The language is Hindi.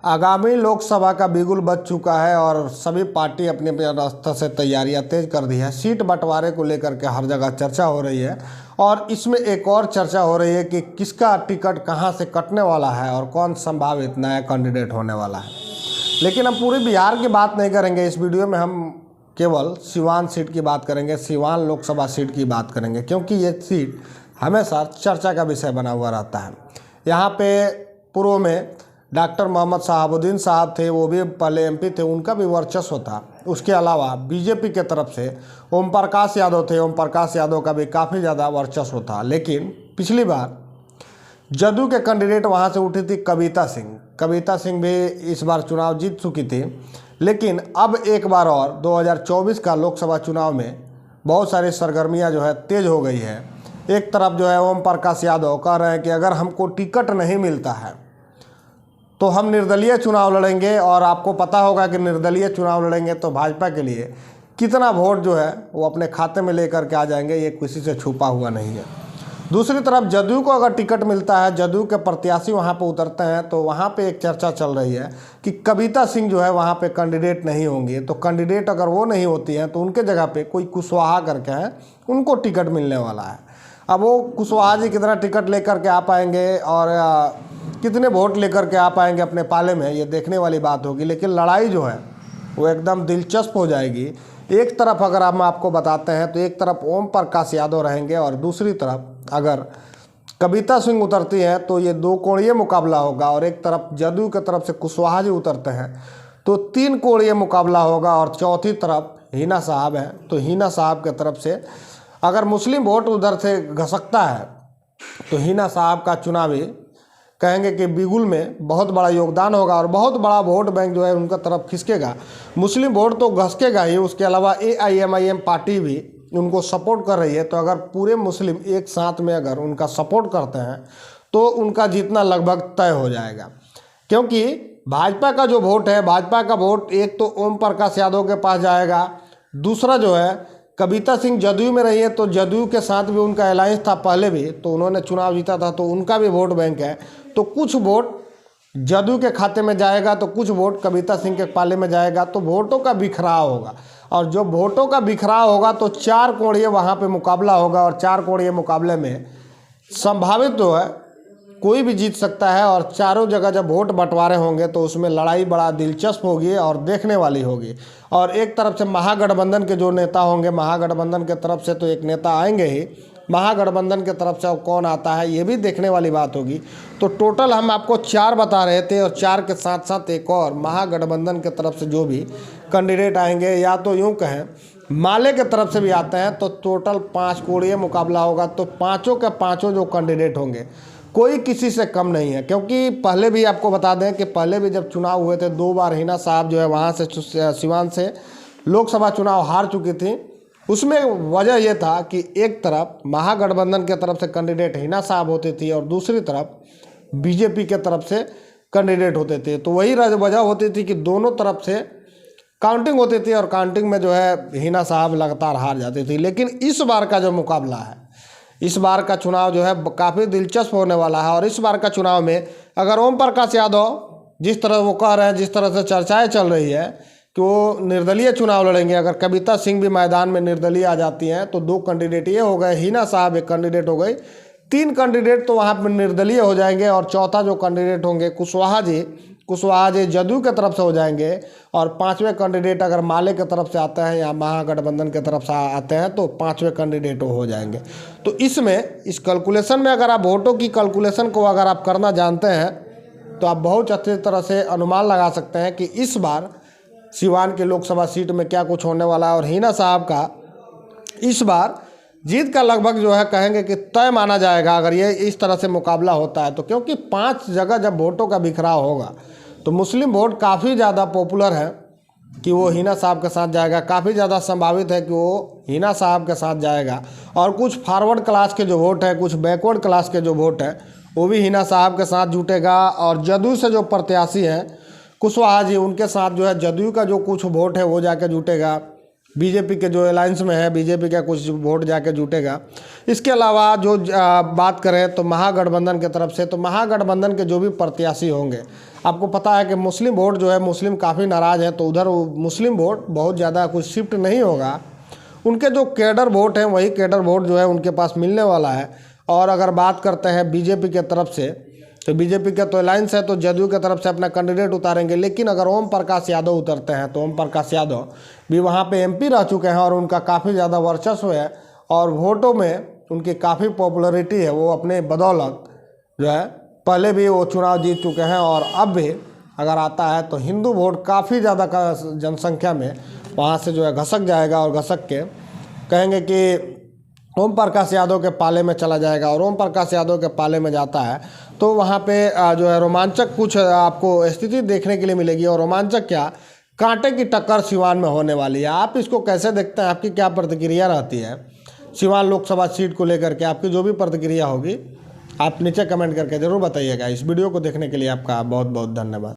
आगामी लोकसभा का बिगुल बज चुका है और सभी पार्टी अपने अपने स्तर से तैयारियां तेज कर दी है। सीट बंटवारे को लेकर के हर जगह चर्चा हो रही है और इसमें एक और चर्चा हो रही है कि किसका टिकट कहां से कटने वाला है और कौन संभावित नया कैंडिडेट होने वाला है। लेकिन हम पूरे बिहार की बात नहीं करेंगे इस वीडियो में, हम केवल सिवान सीट की बात करेंगे, सिवान लोकसभा सीट की बात करेंगे, क्योंकि ये सीट हमेशा चर्चा का विषय बना हुआ रहता है। यहाँ पे पूर्व में डॉक्टर मोहम्मद शहाबुद्दीन साहब थे, वो भी पहले एमपी थे, उनका भी वर्चस्व था। उसके अलावा बीजेपी के तरफ से ओम प्रकाश यादव थे, ओम प्रकाश यादव का भी काफ़ी ज़्यादा वर्चस्व था। लेकिन पिछली बार जदयू के कैंडिडेट वहाँ से उठी थी कविता सिंह भी इस बार चुनाव जीत चुकी थी। लेकिन अब एक बार और 2024 का लोकसभा चुनाव में बहुत सारी सरगर्मियाँ जो है तेज हो गई है। एक तरफ जो है ओम प्रकाश यादव कह रहे हैं कि अगर हमको टिकट नहीं मिलता है तो हम निर्दलीय चुनाव लड़ेंगे, और आपको पता होगा कि निर्दलीय चुनाव लड़ेंगे तो भाजपा के लिए कितना वोट जो है वो अपने खाते में लेकर के आ जाएंगे, ये किसी से छुपा हुआ नहीं है। दूसरी तरफ जदयू को अगर टिकट मिलता है, जदयू के प्रत्याशी वहाँ पे उतरते हैं, तो वहाँ पे एक चर्चा चल रही है कि कविता सिंह जो है वहाँ पे कैंडिडेट नहीं होंगे। तो कैंडिडेट अगर वो नहीं होती हैं तो उनके जगह पे कोई कुशवाहा करके हैं, उनको टिकट मिलने वाला है। अब वो कुशवाहा जी कितना टिकट लेकर के आ पाएंगे और कितने वोट लेकर के आ पाएंगे अपने पाले में, ये देखने वाली बात होगी। लेकिन लड़ाई जो है वो एकदम दिलचस्प हो जाएगी। एक तरफ अगर हम आपको बताते हैं तो एक तरफ ओम प्रकाश यादव रहेंगे और दूसरी तरफ अगर कविता सिंह उतरती हैं तो ये दो कोणीय मुकाबला होगा, और एक तरफ जदयू की तरफ से कुशवाहा जी उतरते हैं तो तीन कोणीय मुकाबला होगा, और चौथी तरफ हिना साहब हैं। तो हिना साहब की तरफ से अगर मुस्लिम वोट उधर से घसकता है तो हिना साहब का चुनावी कहेंगे कि बिगुल में बहुत बड़ा योगदान होगा और बहुत बड़ा वोट बैंक जो है उनका तरफ खिसकेगा। मुस्लिम वोट तो घसकेगा ही, उसके अलावा AIMIM पार्टी भी उनको सपोर्ट कर रही है। तो अगर पूरे मुस्लिम एक साथ में अगर उनका सपोर्ट करते हैं तो उनका जीतना लगभग तय हो जाएगा, क्योंकि भाजपा का जो वोट है, भाजपा का वोट एक तो ओम प्रकाश यादव के पास जाएगा, दूसरा जो है कविता सिंह जदयू में रही है तो जदयू के साथ भी उनका अलायंस था पहले भी, तो उन्होंने चुनाव जीता था, तो उनका भी वोट बैंक है। तो कुछ वोट जदयू के खाते में जाएगा तो कुछ वोट कविता सिंह के पाले में जाएगा। तो वोटों का बिखराव होगा, और जो वोटों का बिखराव होगा तो चार कोणीय वहाँ पे मुकाबला होगा, और चार कोणीय मुकाबले में संभावित जो है कोई भी जीत सकता है। और चारों जगह जब वोट बंटवारे होंगे तो उसमें लड़ाई बड़ा दिलचस्प होगी और देखने वाली होगी। और एक तरफ से महागठबंधन के जो नेता होंगे, महागठबंधन के तरफ से तो एक नेता आएंगे ही, महागठबंधन के तरफ से अब कौन आता है ये भी देखने वाली बात होगी। तो टोटल हम आपको चार बता रहे थे, और चार के साथ साथ एक और महागठबंधन के तरफ से जो भी कैंडिडेट आएंगे, या तो यूँ कहें माले के तरफ से भी आते हैं, तो टोटल 5 कोणीय मुकाबला होगा। तो पाँचों के पाँचों जो कैंडिडेट होंगे कोई किसी से कम नहीं है, क्योंकि पहले भी आपको बता दें कि पहले भी जब चुनाव हुए थे 2 बार हिना साहब जो है वहाँ से सिवान से लोकसभा चुनाव हार चुकी थी। उसमें वजह यह था कि एक तरफ महागठबंधन के तरफ से कैंडिडेट हिना साहब होती थी और दूसरी तरफ बीजेपी के तरफ से कैंडिडेट होते थे। तो वही वजह होती थी कि दोनों तरफ से काउंटिंग होती थी, और काउंटिंग में जो है हिना साहब लगातार हार जाती थी। लेकिन इस बार का जो मुकाबला है, इस बार का चुनाव जो है काफ़ी दिलचस्प होने वाला है। और इस बार का चुनाव में अगर ओम प्रकाश यादव जिस तरह वो कह रहे हैं, जिस तरह से चर्चाएं चल रही है कि वो निर्दलीय चुनाव लड़ेंगे, अगर कविता सिंह भी मैदान में निर्दलीय आ जाती हैं तो 2 कैंडिडेट ये हो गए, हिना साहब एक कैंडिडेट हो गई, 3 कैंडिडेट तो वहाँ पर निर्दलीय हो जाएंगे। और चौथा जो कैंडिडेट होंगे कुशवाहा जी जदयू के तरफ से हो जाएंगे, और 5वें कैंडिडेट अगर माले के तरफ से आते हैं या महागठबंधन के तरफ से आते हैं तो 5वें कैंडिडेट हो जाएंगे। तो इसमें इस कैलकुलेशन में अगर आप वोटों की कैलकुलेशन को अगर आप करना जानते हैं तो आप बहुत अच्छी तरह से अनुमान लगा सकते हैं कि इस बार सिवान की लोकसभा सीट में क्या कुछ होने वाला है। और हिना साहब का इस बार जीत का लगभग जो है कहेंगे कि तय माना जाएगा अगर ये इस तरह से मुकाबला होता है तो, क्योंकि 5 जगह जब वोटों का बिखराव होगा तो मुस्लिम वोट काफ़ी ज़्यादा पॉपुलर है कि वो हिना साहब के साथ जाएगा, काफ़ी ज़्यादा संभावित है कि वो हिना साहब के साथ जाएगा। और कुछ फॉरवर्ड क्लास के जो वोट है, कुछ बैकवर्ड क्लास के जो वोट है, वो भी हिना साहब के साथ जुटेगा। और जदयू से जो प्रत्याशी हैं कुशवाहा जी, उनके साथ जो है जदयू का जो कुछ वोट है वो जाके जुटेगा। बीजेपी के जो अलायंस में है, बीजेपी का कुछ वोट जाके जुटेगा। इसके अलावा जो बात करें तो महागठबंधन की तरफ से, तो महागठबंधन के जो भी प्रत्याशी होंगे, आपको पता है कि मुस्लिम वोट जो है, मुस्लिम काफ़ी नाराज़ है, तो उधर मुस्लिम वोट बहुत ज़्यादा कुछ शिफ्ट नहीं होगा। उनके जो कैडर वोट हैं वही कैडर वोट जो है उनके पास मिलने वाला है। और अगर बात करते हैं बीजेपी के तरफ से, तो बीजेपी का तो अलायंस है, तो जदयू की तरफ से अपना कैंडिडेट उतारेंगे। लेकिन अगर ओम प्रकाश यादव उतरते हैं तो ओम प्रकाश यादव भी वहाँ पे एमपी रह चुके हैं और उनका काफ़ी ज़्यादा वर्चस्व है और वोटों में उनकी काफ़ी पॉपुलैरिटी है। वो अपने बदौलत जो है पहले भी वो चुनाव जीत चुके हैं और अब भी अगर आता है तो हिंदू वोट काफ़ी ज़्यादा जनसंख्या में वहाँ से जो है घसक जाएगा और घसक के कहेंगे कि ओम प्रकाश यादव के पाले में चला जाएगा। और ओम प्रकाश यादव के पाले में जाता है तो वहाँ पे जो है रोमांचक कुछ आपको स्थिति देखने के लिए मिलेगी। और रोमांचक क्या, कांटे की टक्कर सिवान में होने वाली है। आप इसको कैसे देखते हैं, आपकी क्या प्रतिक्रिया रहती है सिवान लोकसभा सीट को लेकर के? आपकी जो भी प्रतिक्रिया होगी आप नीचे कमेंट करके ज़रूर बताइएगा। इस वीडियो को देखने के लिए आपका बहुत बहुत धन्यवाद।